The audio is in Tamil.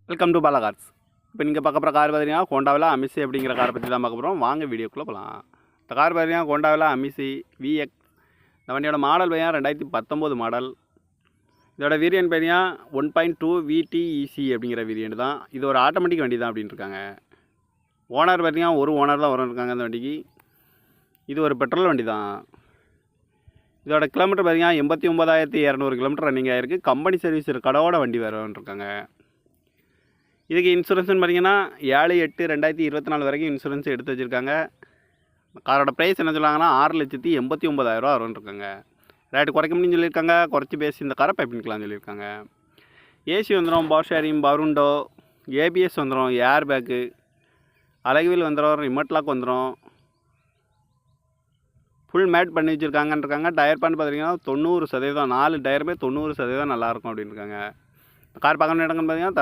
Welcome to Bala cars. இப்போ நீங்கள் பார்க்க போகிற கார் பார்த்தீங்கன்னா ஹோண்டாவில் அமிசி அப்படிங்கிற காரை பற்றி தான் பார்க்க போகிறோம். வாங்க வீடியோக்குள்ளே போகலாம். இந்த கார் பார்த்தீங்கன்னா ஹோண்டாவில் அமிசி விஎக்ஸ். இந்த வண்டியோட மாடல் பார்த்தீங்கன்னா 2019 மாடல். இதோட வேரியன்ட் பார்த்தீங்கன்னா 1.2 VTEC அப்படிங்கிற வேரியன்ட் தான். இது ஒரு ஆட்டோமேட்டிக் வண்டி தான் அப்படின்னு இருக்காங்க. ஓனர் பார்த்தீங்கன்னா ஒரு ஓனர் தான் வரும் இருக்காங்க அந்த வண்டிக்கு. இது ஒரு பெட்ரோல் வண்டி தான். இதோட கிலோமீட்டர் பார்த்தீங்கன்னா 89,200 கிலோமீட்டர் ரன்னிங் ஆகிருக்கு. கம்பெனி சர்வீஸ் கடவோட வண்டி வரும்னு இருக்காங்க. இதுக்கு இன்சூரன்ஸ்னு பார்த்தீங்கன்னா 7/8/2024 வரைக்கும் இன்சூரன்ஸ் எடுத்து வச்சுருக்காங்க. காரோட ப்ரைஸ் என்ன சொல்லுவாங்கன்னா 6,89,000 வரும்னு இருக்காங்க. ரேட்டு குறைக்க முடியும்னு சொல்லியிருக்காங்க. குறைச்சி பேசி இந்த காரை பை பண்ணிக்கலாம்னு சொல்லியிருக்காங்க. ஏசி வந்துடும், பவர் ஷேரிங், பவருண்டோ, ஏபிஎஸ் வந்துடும், ஏர் பேக்கு, அழகுவில் வந்துடும், ரிமோட் லாக் வந்துடும். ஃபுல் மேட் பண்ணி வச்சுருக்காங்கன்னு இருக்காங்க. டயர் பண்ணி பார்த்தீங்கன்னா 90%, 4 டயருமே 90% நல்லாயிருக்கும் அப்படின்னு இருக்காங்க. கார் பார்க்கணும் இடங்கன்னு பார்த்தீங்கன்னா